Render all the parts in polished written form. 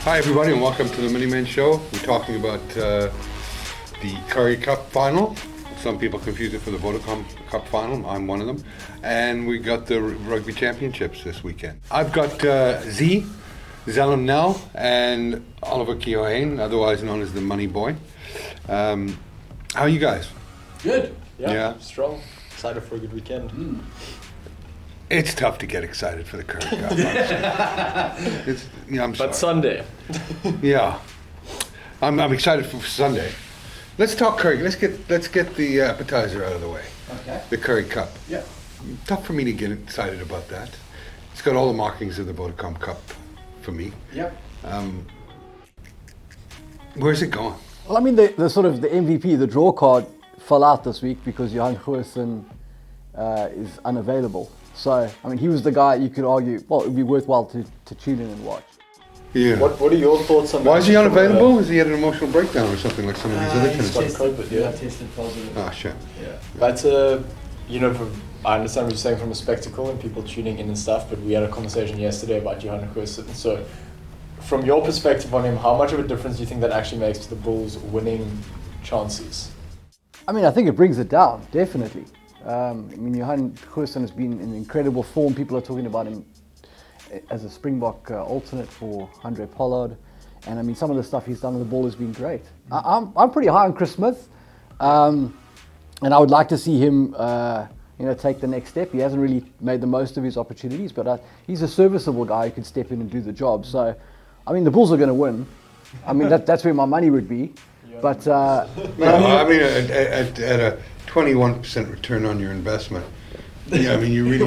Hi everybody and welcome to the MoneyMan show. We're talking about the Currie Cup final. Some people confuse it for the Vodacom Cup final. I'm one of them. And we got the Rugby Championships this weekend. I've got Zelim now and Oliver Keohane, otherwise known as the Money Boy. How are you guys? Good. Yeah. Strong. Excited for a good weekend. It's tough to get excited for the Currie Cup. I'm sorry. But Sunday. Yeah, I'm excited for Sunday. Let's talk Currie. Let's get the appetizer out of the way. Okay. The Currie Cup. Yeah. Tough for me to get excited about that. It's got all the markings of the Vodacom Cup for me. Yep. Where's it going? Well, I mean, the sort of the MVP, the draw card, fell out this week because Johan Goosen is unavailable. So, I mean, he was the guy you could argue, well, it would be worthwhile to tune in and watch. Yeah. What are your thoughts on that? Why is he unavailable? Has he had an emotional breakdown or something like some of these other He's tennis players? tested, tested positive. Ah, shit. Yeah. But, I understand what you're saying from a spectacle and people tuning in and stuff, but we had a conversation yesterday about Johan Goosen. So, from your perspective on him, how much of a difference do you think that actually makes to the Bulls' winning chances? I mean, I think it brings it down, definitely. I mean, Johan Goosen has been in incredible form. People are talking about him as a Springbok alternate for Andre Pollard. And I mean, some of the stuff he's done with the ball has been great. I'm pretty high on Chris Smith. And I would like to see him, take the next step. He hasn't really made the most of his opportunities, but he's a serviceable guy who can step in and do the job. So, I mean, the Bulls are going to win. I mean, that's where my money would be. But No, I mean, at a 21% return on your investment. Yeah, I mean, you're really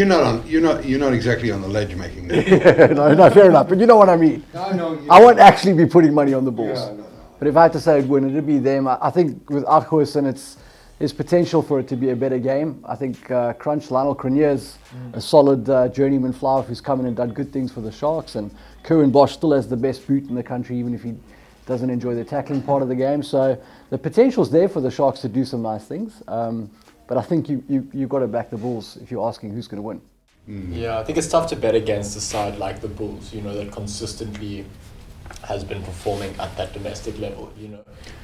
not. You're not exactly on the ledge making that. no, fair enough. But you know what I mean. I know. I won't actually be putting money on the Bulls. Yeah, no. But if I had to say it'd win, it'd be them. I think without Goosen, there's potential for it to be a better game. I think Lionel Cronier's a solid journeyman flyer who's come in and done good things for the Sharks. And Curran Bosch still has the best boot in the country, even if he doesn't enjoy the tackling part of the game. So the potential's there for the Sharks to do some nice things. But I think you've got to back the Bulls if you're asking who's going to win. Yeah, I think it's tough to bet against a side like the Bulls, that consistently has been performing at that domestic level, I mean,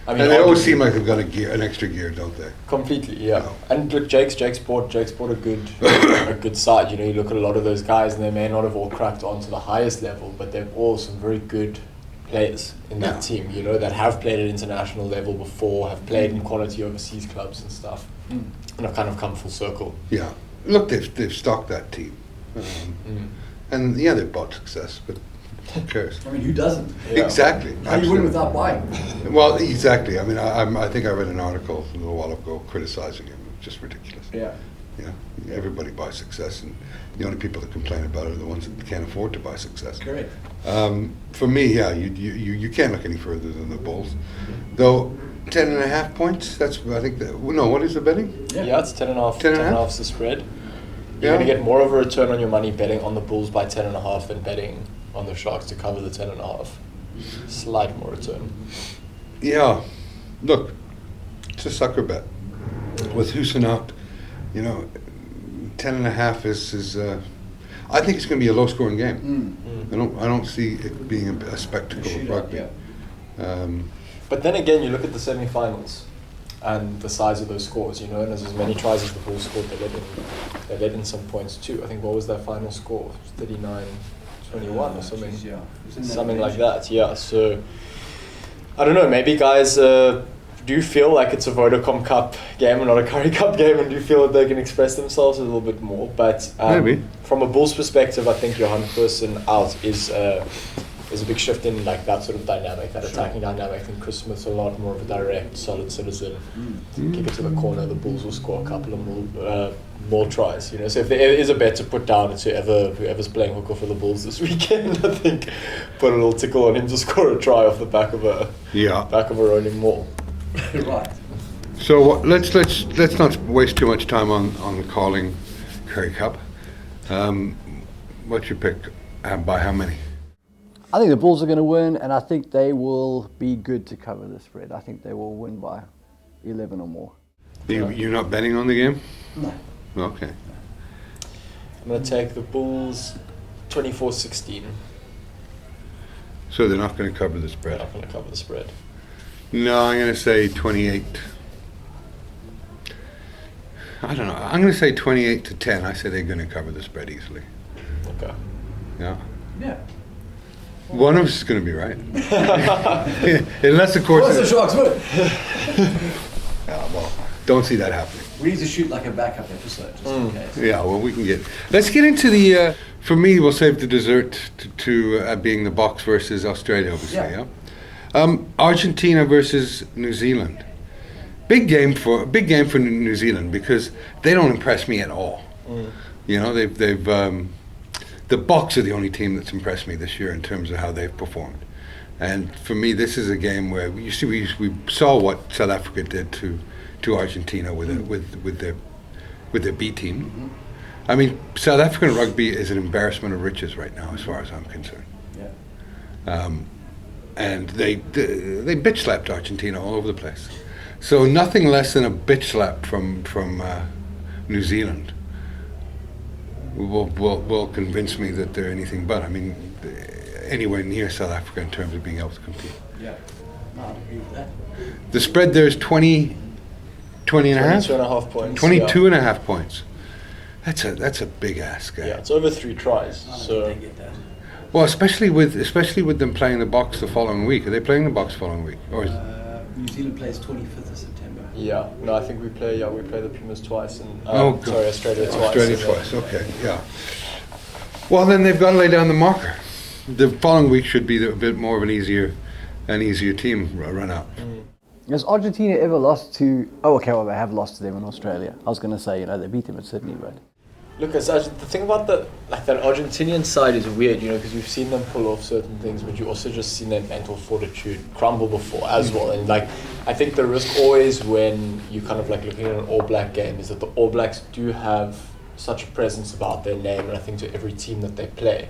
And they always seem like they've got an extra gear, don't they? Completely, yeah. No. And look, Jake's brought a good side. You look at a lot of those guys, and they may not have all cracked onto the highest level, but they've all some very good players in that team. That have played at international level before, have played in quality overseas clubs and stuff, and have kind of come full circle. Yeah. Look, they've stocked that team, and yeah, they've bought success, but who cares? I mean, who doesn't? Yeah. Exactly. How do you win without buying? Well, exactly. I mean, I think I read an article a little while ago criticizing him. It was just ridiculous. Yeah. Yeah, everybody buys success, and the only people that complain about it are the ones that can't afford to buy success. Correct. For me, yeah, you can't look any further than the Bulls. Though 10.5 points. That's I think. What is the betting? Yeah, it's 10.5. 10.5 is the spread. Yeah. You're going to get more of a return on your money betting on the Bulls by 10.5 than betting on the Sharks to cover the 10.5. Slight more return. Yeah. Look, it's a sucker bet. With Goosen out, 10.5 is. I think it's going to be a low-scoring game. I don't see it being a spectacle of rugby. Yeah. But then again, you look at the semi-finals and the size of those scores, and there's as many tries as the Bulls scored, they led in some points too. I think, what was their final score? 39-21 or something. Yeah. Something like that, yeah. So, I don't know, maybe guys do you feel like it's a Vodacom Cup game and not a Currie Cup game, and do you feel that they can express themselves a little bit more? But Maybe. From a Bulls perspective, I think Johan Goosen out is a big shift in like that sort of dynamic, that attacking dynamic. I think Chris Smith's a lot more of a direct, solid citizen. Kick it to the corner, the Bulls will score a couple of more tries. So if there is a bet to put down, it's whoever's playing hooker for the Bulls this weekend. I think put a little tickle on him to score a try off the back of a rolling maul. Right. So let's not waste too much time on calling Currie Cup. What's your pick? By how many? I think the Bulls are going to win, and I think they will be good to cover the spread. I think they will win by 11 or more. You're not betting on the game? No. Okay. I'm going to take the Bulls 24-16. So they're not going to cover the They're spread. not going to cover the spread. No, I'm going to say 28. I don't know. I'm going to say 28 to 10. I say they're going to cover the spread easily. Okay. Yeah. Yeah. One of us is going to be right. Unless, of course. What's the Sharks win? Yeah, well, don't see that happening. We need to shoot like a backup episode, just in case. Yeah, well, we can get. Let's get into the. For me, we'll save the dessert to being the box versus Australia, obviously. Yeah. Yeah. Argentina versus New Zealand. Big game for New Zealand because they don't impress me at all. You know, they've the Boks are the only team that's impressed me this year in terms of how they've performed. And for me, this is a game where we saw what South Africa did to Argentina with their B team. Mm-hmm. I mean, South African rugby is an embarrassment of riches right now, as far as I'm concerned. Yeah. And they bitch slapped Argentina all over the place. So nothing less than a bitch slap from New Zealand will convince me that they're anything but. I mean, anywhere near South Africa in terms of being able to compete. Yeah. No, I agree with that. The spread there is 20 and a half? 22.5 points. 22 and a half points. That's a big ask. Yeah, it's over 3 tries. I don't So think they get that. Well, especially with them playing the Boks the following week. Are they playing the Boks following week? Or is, New Zealand plays 25th of September. yeah, no, I think we play the Pumas twice and God. Australia twice. Australia and then- twice. Okay, yeah. Well, then they've got to lay down the marker. The following week should be a bit more of an easier team run out. Has Argentina ever lost to? Oh, okay. Well, they have lost to them in Australia. I was going to say, they beat them at Sydney, but Look, the thing about that Argentinian side is weird, because you've seen them pull off certain things, but you also just seen their mental fortitude crumble before as well. And I think the risk always when you kind of looking at an All Black game is that the All Blacks do have such a presence about their name, and I think to every team that they play,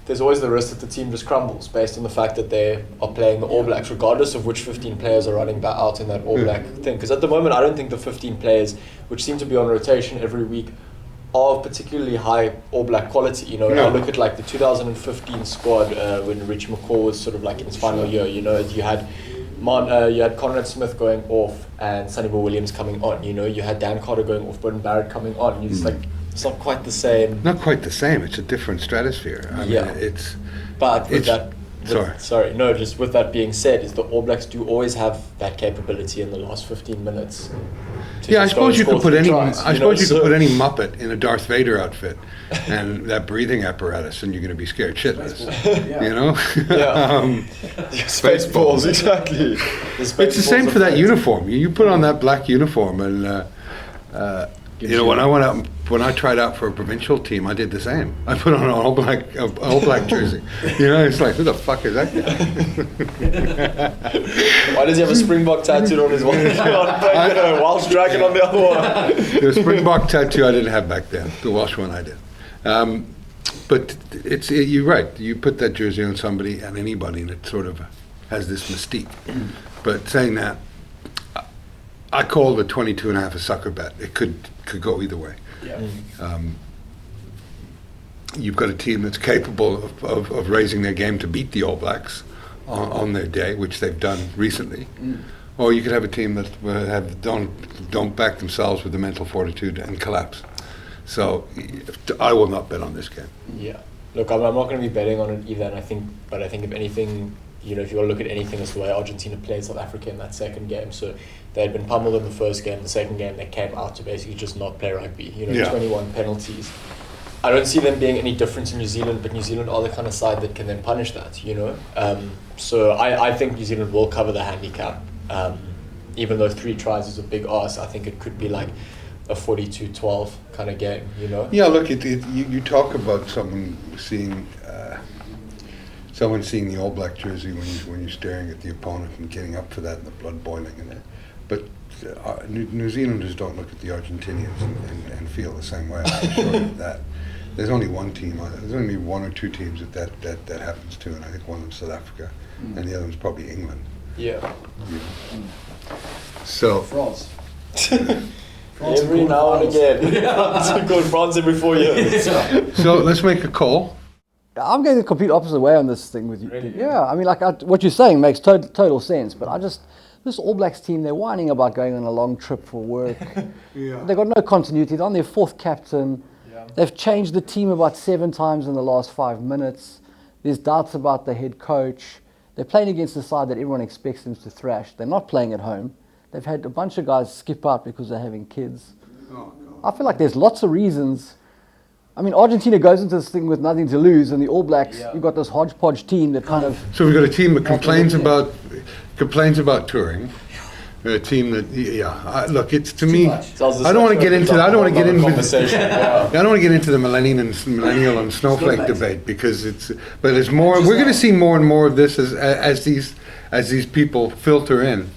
there's always the risk that the team just crumbles based on the fact that they are playing the All Blacks, regardless of which 15 players are running back out in that All Black thing. Because at the moment, I don't think the 15 players, which seem to be on rotation every week, are of particularly high All Black quality. No. I look at the 2015 squad when Richie McCaw was sort of in his final year. You had Conrad Smith going off and Sonny Bill Williams coming on. You had Dan Carter going off, Burton Barrett coming on. And you're just it's not quite the same. Not quite the same. It's a different stratosphere. I mean, it's. But with It's- that, just with that being said, is the All Blacks do always have that capability in the last 15 minutes. to Yeah, I just go and suppose you score could put 3 any. tries, I suppose you so- could put any Muppet in a Darth Vader outfit, and that breathing apparatus, and you're going to be scared shitless. Yeah. You know. Yeah. Spaceballs, exactly. It's the same for that uniform. You put on that black uniform, and when I tried out for a provincial team, I did the same. I put on an all black jersey. It's like, who the fuck is that guy? Why does he have a Springbok tattooed on his one? Welsh dragon on the other one. The Springbok tattoo I didn't have back then. The Welsh one I did. But you're right. You put that jersey on somebody and anybody, and it sort of has this mystique. But saying that, I call the 22 and a half a sucker bet. It could go either way. Yeah. You've got a team that's capable of raising their game to beat the All Blacks on their day, which they've done recently. Or you could have a team that don't back themselves with the mental fortitude and collapse. So I will not bet on this game. Yeah. Look, I'm not going to be betting on it either, and I think if anything, if you want to look at anything, it's the way Argentina played South Africa in that second game. So they had been pummeled in the first game. The second game, they came out to basically just not play rugby. 21 penalties. I don't see them being any different to New Zealand, but New Zealand are the kind of side that can then punish that. So I think New Zealand will cover the handicap. Even though 3 tries is a big ask, I think it could be like a 42-12 kind of game. Yeah, look, you talk about someone seeing the All Black jersey when you're staring at the opponent and getting up for that and the blood boiling in it. But New Zealanders don't look at the Argentinians and feel the same way. I'm sure of that. There's only one team. There's only 1 or 2 teams that happens to, and I think one of them's South Africa, and the other one's probably England. Yeah. So. France. Every now and again. It's called France every 4 years. So let's make a call. I'm going the complete opposite way on this thing with you. Really? Yeah, I mean, like what you're saying makes total sense, but this All Blacks team, they're whining about going on a long trip for work. Yeah. They've got no continuity. They're on their fourth captain. Yeah. They've changed the team about 7 times in the last 5 minutes. There's doubts about the head coach. They're playing against the side that everyone expects them to thrash. They're not playing at home. They've had a bunch of guys skip out because they're having kids. Oh, I feel like there's lots of reasons. I mean, Argentina goes into this thing with nothing to lose, and the All Blacks, you've got this hodgepodge team that kind of... So we've got a team that complains about touring. A team that, look, it's to me. much. I don't want to get into. I don't want to get into. Conversation. I don't want to get into the millennial and snowflake debate because it's. But it's more. We're going to see more and more of this as these people filter in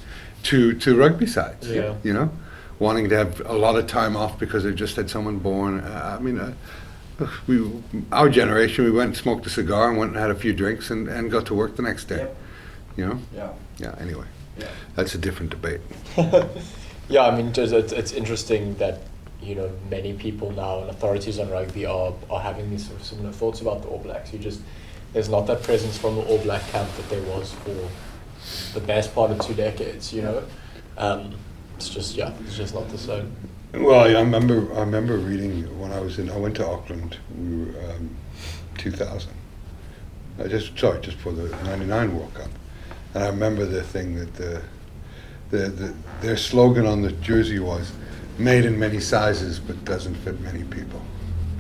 to rugby sides. Yeah. You know, wanting to have a lot of time off because they've just had someone born. I mean. Our generation, we went and smoked a cigar and went and had a few drinks and got to work the next day. Yep. You know? Yeah. Anyway, Yeah. that's a different debate. Yeah, I mean, it's interesting that, you know, many people now and authorities on rugby are having these sort of similar thoughts about the All Blacks. There's not that presence from the All Black camp that there was for the best part of 2 decades, you know? It's just not the same. Well, I remember reading when I went to Auckland, 2000. Just for the '99 World Cup, and I remember the thing that their slogan on the jersey was "Made in many sizes, but doesn't fit many people,"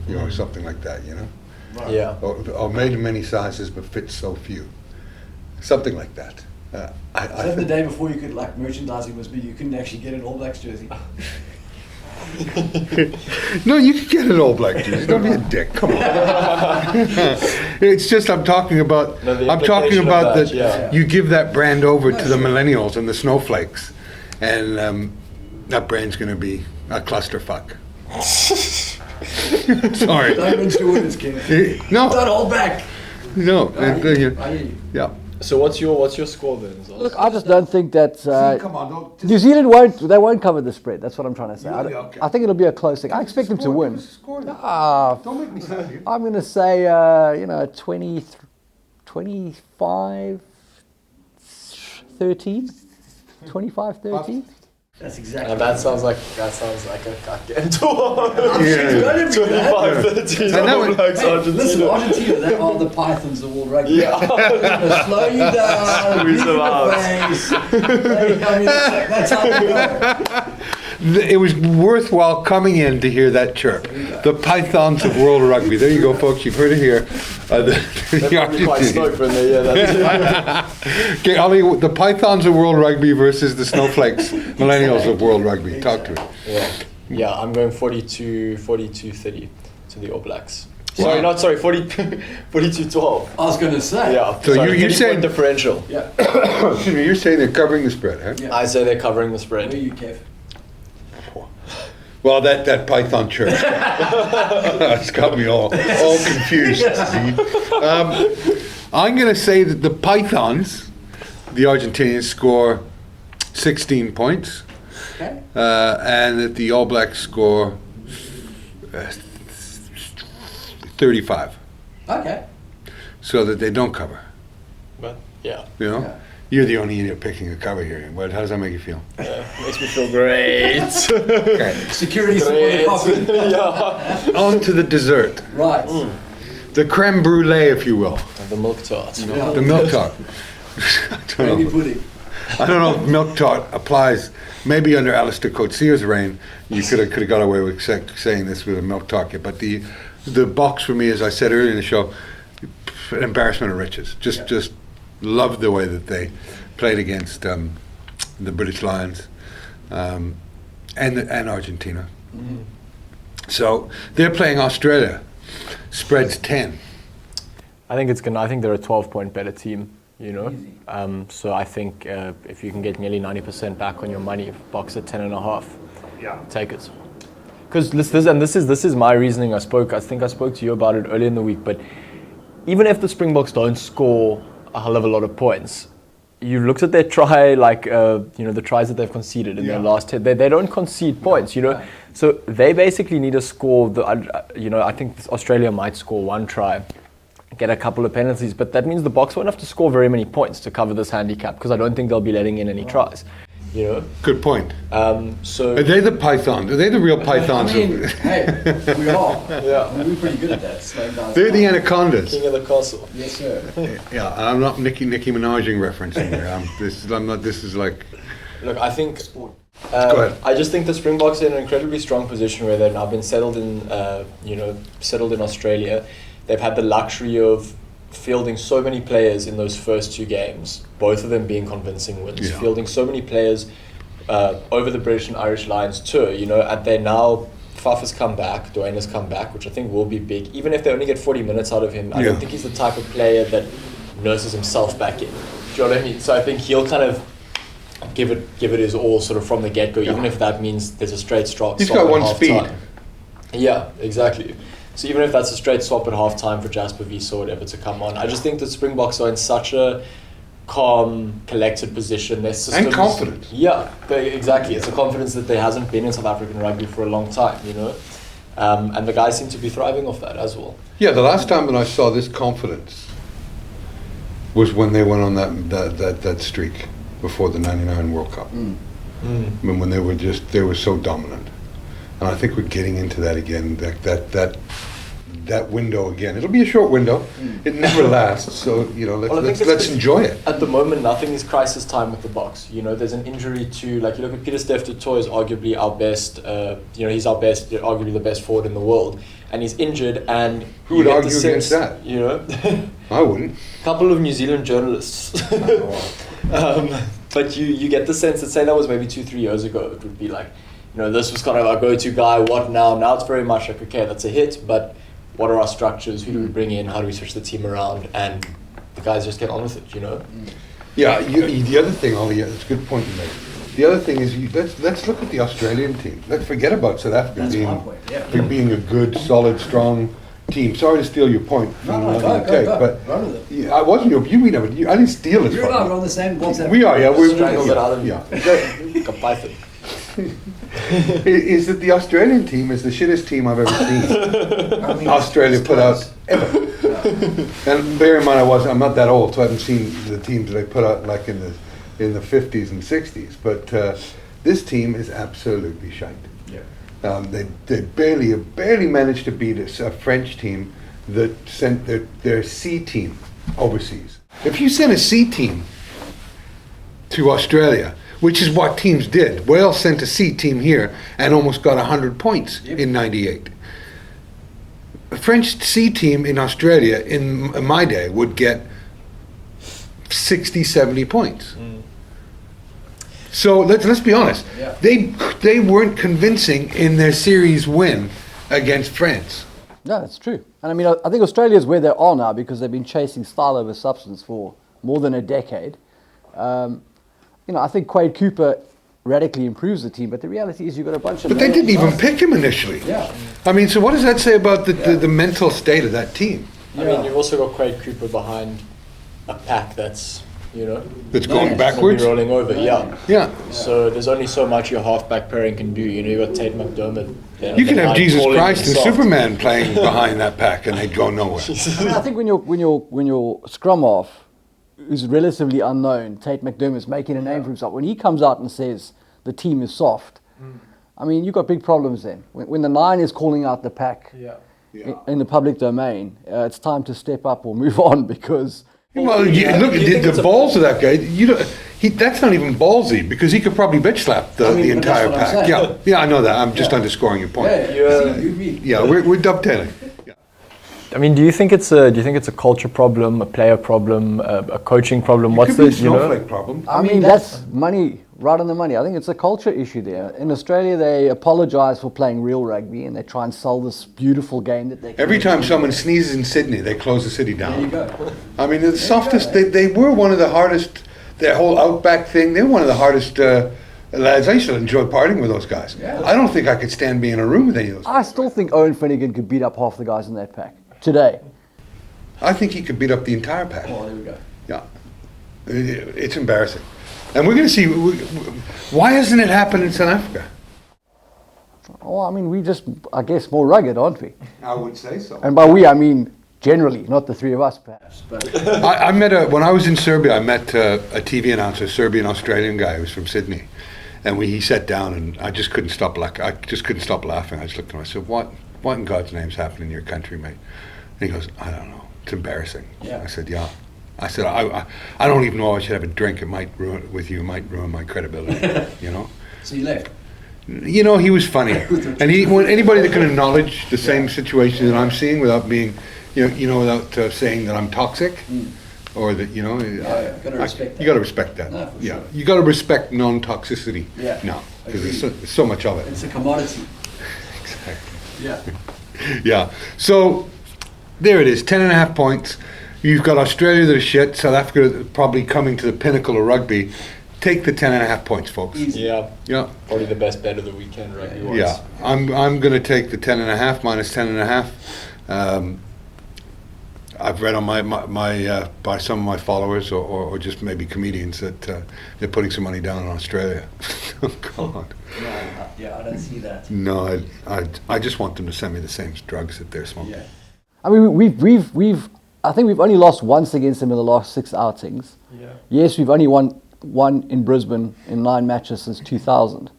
you know, or something like that, you know. Right. Yeah. Or made in many sizes, but fits so few, something like that. So that's the day before you could, like, merchandising was big, you couldn't actually get an All Blacks jersey. No, you can get an All Black jersey. Don't be a dick. Come on. It's just I'm talking about. No, the I'm talking implication about of that. that, yeah. You give that brand over to the millennials and the snowflakes, and that brand's going to be a clusterfuck. Sorry. Don't mention words, Ken. No. Don't hold back. No. I hear you. Yeah. So what's your score then? Zaz? Look, I just don't think that Come on, don't. New Zealand won't cover the spread. That's what I'm trying to say. Okay. I think it'll be a close thing. I expect them to win. Don't make me sad. I'm going to say, 25, 13, 25, 13. That's exactly. And that sounds like a goddamn tour. Yeah. 25-13 And that All would- Blacks Hey, Argentina. listen, Argentina, they are the pythons of all rugby. Yeah. They're going to slow you down, Squeeze beat them you out. in the face. I mean, that's how they go. It was worthwhile coming in to hear that chirp. The pythons of world rugby. There you go, folks. You've heard it here. They're probably quite stoked when they hear that. Okay, Ollie, the pythons of world rugby versus the snowflakes, millennials of world rugby. Talk to me. Yeah, I'm going 42-30 to the All Blacks. Sorry, not sorry, 42-12. I was going to say. Yeah, So sorry, you're 30 saying- point differential. Yeah. Excuse me, you're saying they're covering the spread, huh? Yeah. I say they're covering the Where are spread. you, Kev? Well, that python chirp. It's got me all confused. I'm going to say that the pythons, the Argentinians, score 16 points. Okay. And that the All Blacks score 35, Okay. so that they don't cover. But yeah, You know, Yeah. you're the only idiot picking a cover here. But how does that make you feel? makes me feel great. Okay, Security support Great. coffee. Yeah. on to the dessert, Right. the creme brulee, if you will, The milk tart. Yeah. the milk tart. Baby pudding. I don't know if milk tart applies. Maybe under Alistair Coetzeer's reign, you could have got away with saying this with a milk tart. But the box for me, as I said earlier in the show, an embarrassment of riches. Just loved the way that they played against the British Lions and Argentina. So they're playing Australia. Spreads 10. I think they're a 12-point better team. You know, Easy. so I think if you can get nearly 90% back on your money, box at 10.5, take it. Because this is my reasoning. I think I spoke to you about it earlier in the week. But even if the Springboks don't score a hell of a lot of points, you looked at their try, the tries that they've conceded in their last 10. They don't concede points, you know. Right. So they basically need to score. I think Australia might score one try get a couple of penalties, but that means the Boks won't have to score very many points to cover this handicap, because I don't think they'll be letting in any tries. You know? Good point. So Are they the pythons? Are they the real pythons? I mean, hey, we are. Yeah. I mean, we're pretty good at that. Slowing down. They're the anacondas. King of the castle. Yes, sir. Yeah, I'm not Nicki Minajing referencing here. This is like. Look, I think. Go ahead. I just think the Springboks are in an incredibly strong position where they've now been settled in, settled in Australia. They've had the luxury of fielding so many players in those first 2 games, both of them being convincing wins. Yeah. Fielding so many players over the British and Irish Lions tour, and they now. Faf has come back, Dwayne has come back, which I think will be big. Even if they only get 40 minutes out of him, I don't think he's the type of player that nurses himself back in. Do you know what I mean? So I think he'll kind of give it his all sort of from the get-go, even if that means there's a straight swap. He's got one speed. Time. Yeah, exactly. So even if that's a straight swap at half-time for Jasper Wiese or whatever to come on, I just think that Springboks are in such a calm, collected position. Their systems, And confidence. Yeah, exactly. It's a confidence that there hasn't been in South African rugby for a long time, and the guys seem to be thriving off that as well. Yeah, the last time that I saw this confidence was when they went on that streak before the '99 World Cup. I mean, when they were so dominant, and I think we're getting into that again. That window again. It'll be a short window. It never lasts. So let's enjoy it. At the moment, nothing is crisis time with the Boks. There's an injury to, like, you look at Peter Steph du Toit is arguably our best. He's our best, arguably the best forward in the world, and he's injured. And Who would argue against that? I wouldn't. A couple of New Zealand journalists. But you get the sense that, say that was maybe 2-3 years ago, it would be like, this was kind of our go-to guy. What now? Now it's very much like, okay, that's a hit, but what are our structures? Who do we bring in? How do we switch the team around? And the guys just get on with it, Yeah, the other thing, Ollie, it's a good point you make. The other thing is, let's look at the Australian team. Let's forget about South Africa That's my point, yeah. being a good, solid, strong team. Sorry to steal your point. No, go. But Run with it. I wasn't your. I didn't steal it You from and I you. are on the same WhatsApp. We are, yeah. Strangled it out of you. Yeah. Like a python. Is that the Australian team is the shittest team I've ever seen. I mean, Australia it's put close. out ever. And bear in mind, I'm not that old, so I haven't seen the teams that they put out like in the 50s and 60s. But this team is absolutely shite. Yeah. They barely managed to beat a French team that sent their C team overseas. If you send a C team to Australia, which is what teams did, Wales sent a C team here and almost got 100 points in '98. A French C team in Australia in my day would get 60, 70 points. So let's be honest. Yeah. They weren't convincing in their series win against France. No, that's true. And I mean, I think Australia is where they are now because they've been chasing style over substance for more than a decade. I think Quade Cooper radically improves the team, but the reality is you've got a bunch of... But they didn't even pick him initially. Yeah. I mean, so what does that say about the mental state of that team? I mean, you've also got Quade Cooper behind a pack that's, That's going it's backwards? rolling over, yeah. Yeah. So there's only so much your halfback pairing can do. You've got Tate McDermott. You can have Jesus calling Christ and himself. Superman playing behind that pack and they'd go nowhere. I mean, I think when your scrum half, who's relatively unknown, Tate McDermott's making a name for himself, when he comes out and says the team is soft, I mean, you've got big problems then. When the 9 is calling out the pack in the public domain, it's time to step up or move on because... Well, look, the balls of that guy, that's not even ballsy because he could probably bitch slap the but entire that's what I'm pack. saying. Yeah, I know that. I'm just underscoring your point. Yeah. We're dovetailing. I mean, do you think it's a culture problem, a player problem, a coaching problem? What's Could be a the snowflake problem. I mean, that's money, right on the money. I think it's a culture issue there. In Australia, they apologise for playing real rugby and they try and sell this beautiful game that they can. Every time someone sneezes in Sydney, they close the city There down. you go. I mean, the softest, they were one of the hardest, their whole outback thing, they were one of the hardest lads. I used to enjoy partying with those guys. Yeah. I don't think I could stand being in a room with any of those. I still think Owen Finnegan could beat up half the guys in that pack today. I think he could beat up the entire pack. Oh, there we go. Yeah. It's embarrassing. And we're going to see, why hasn't it happened in South Africa? Oh, I mean, we just, I guess, more rugged, aren't we? I would say so. And by we, I mean Generally, not the three of us, perhaps. But I met when I was in Serbia. I met a TV announcer, a Serbian Australian guy who was from Sydney, and he sat down, and I just couldn't stop laughing. I just looked at him. I said, "What in God's name's happening in your country, mate?" And he goes, "I don't know. It's embarrassing." Yeah. I said, "Yeah." I said, I don't even know I should have a drink. It might ruin my credibility. You know. so you left. You know, he was funny, and anybody that can acknowledge the same situation that I'm seeing without being, without saying that I'm toxic, or that gotta respect that. You got to respect that. No, for yeah, sure. you got to respect non-toxicity. Yeah. No, because Agreed. there's so much of it. It's a commodity. Exactly. Yeah. Yeah. So there it is, 10.5 points. You've got Australia that are shit. South Africa probably coming to the pinnacle of rugby. Take the 10.5 points, folks. Easy. Yeah, Yeah. probably the best bet of the weekend, right? Yeah, I'm going to take the 10.5 minus 10.5. I've read on my by some of my followers or just maybe comedians that they're putting some money down on Australia. Oh God. Yeah, I don't see that. No, I just want them to send me the same drugs that they're smoking. Yeah. I mean, we've I think we've only lost once against them in the last 6 outings. Yeah. Yes, we've only won in Brisbane in 9 matches since 2000.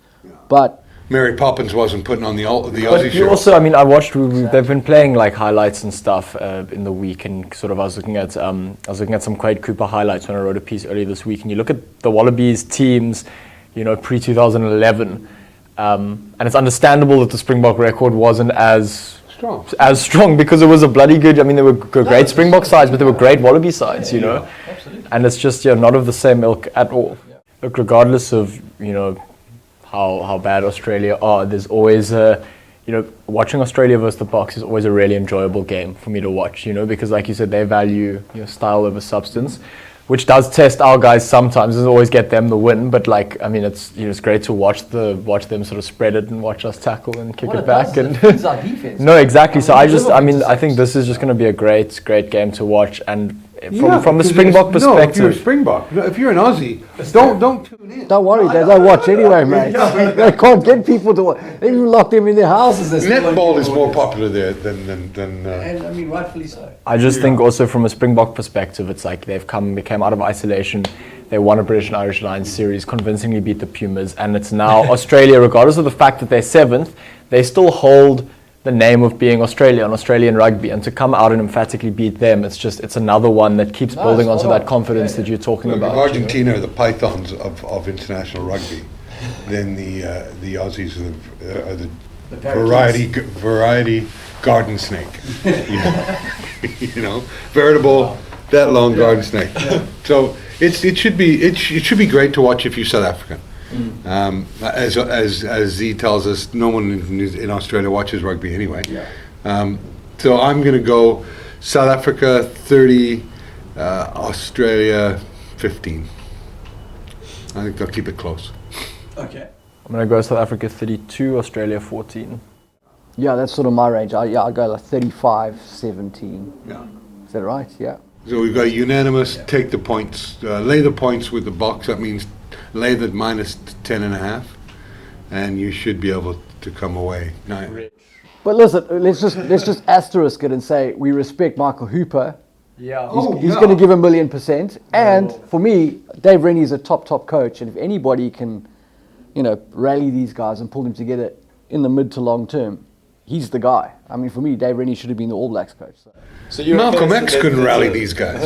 But Mary Poppins wasn't putting on the But Aussie you show. also, I mean, I watched. They've been playing like highlights and stuff in the week, and sort of I was looking at some Quade Cooper highlights when I wrote a piece earlier this week, and you look at the Wallabies teams, pre 2011, and it's understandable that the Springbok record wasn't as strong because it was a bloody good. I mean, there were great Springbok sides, but there were great Wallaby sides, Absolutely. and it's just not of the same ilk at all. Look, regardless of how bad Australia are, there's always watching Australia versus the Box is always a really enjoyable game for me to watch, because like you said, they value style over substance, which does test our guys sometimes. Doesn't always get them the win, but it's great to watch them sort of spread it and watch us tackle and kick it back. And our defense. no, exactly. So I think this is just going to be a great game to watch. And from the Springbok perspective, if you're a Springbok, if you're an Aussie, don't tune in. don't worry, they don't watch anyway, mate. They can't get people to watch. They even lock them in their houses. Netball is more popular there than And I mean, rightfully so. I just think also from a Springbok perspective, it's like they came out of isolation. They won a British and Irish Lions series, convincingly beat the Pumas, and it's now Australia, regardless of the fact that they're 7th, they still hold the name of being Australia and Australian rugby, and to come out and emphatically beat them, it's another one that keeps building onto that confidence that you're talking Look, about. if Argentina are the pythons of international rugby, then the Aussies are the variety garden snake. Veritable that long garden snake. So it should be great to watch if you're South African. As Z tells us, no one in Australia watches rugby anyway. So I'm going to go South Africa 30, Australia 15. I think they'll keep it close. Okay. I'm going to go South Africa 32, Australia 14. Yeah, that's sort of my range. I'll go like 35, 17. Yeah. Is that right? Yeah. So we've got unanimous. Take the points. Lay the points with the Box. That means lay the minus 10.5, and you should be able to come away. But listen, let's just asterisk it and say we respect Michael Hooper. Yeah. He's going to give 1,000,000%. And for me, Dave Rennie is a top coach, and if anybody can, rally these guys and pull them together in the mid to long term, he's the guy. I mean, for me, Dave Rennie should have been the All Blacks coach. So you Malcolm reckon X couldn't rally these guys.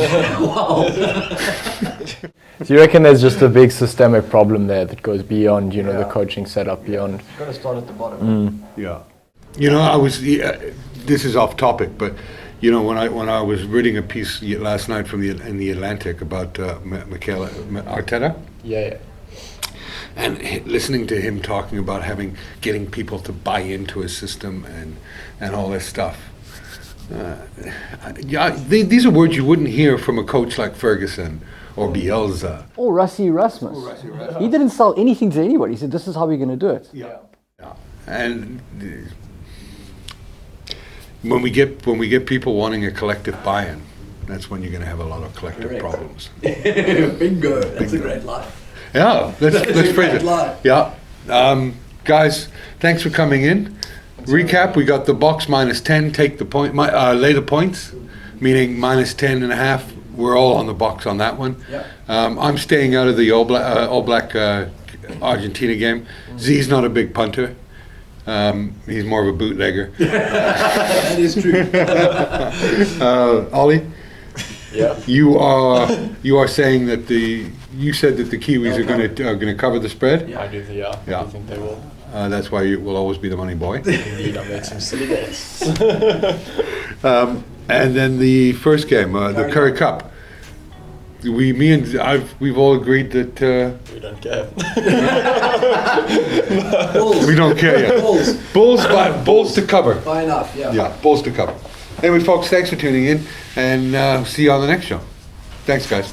So you reckon there's just a big systemic problem there that goes beyond, the coaching setup, beyond... Got to start at the bottom. Yeah. I was. This is off topic, but when I was reading a piece last night in the Atlantic about Mikel Arteta. Yeah. And listening to him talking about getting people to buy into his system and all this stuff. These are words you wouldn't hear from a coach like Ferguson or Bielsa. Or Rassie Rasmus. He didn't sell anything to anybody. He said, this is how we're going to do it. Yeah. And when we get people wanting a collective buy-in, that's when you're going to have a lot of collective problems. Bingo. That's a great line. Yeah, let's phrase it. Line. Yeah, guys, thanks for coming in. Recap: we got the Box minus 10. Take the point. Lay the points. meaning minus 10.5. We're all on the box on that one. Yep. I'm staying out of the All Black Argentina game. Z's not a big punter. He's more of a bootlegger. That is true. Ollie, Yeah. you are saying that you said that the Kiwis are going to cover the spread. Yeah. I do Yeah. think they will. That's why you will always be the money boy. Indeed, I made some silly bets. And then the first game, the Currie Cup. We've all agreed that We don't care. Bulls. we don't care yet. Bulls. Bulls to cover. By enough, yeah. Yeah, Bulls to cover. Anyway, folks, thanks for tuning in, and see you on the next show. Thanks, guys.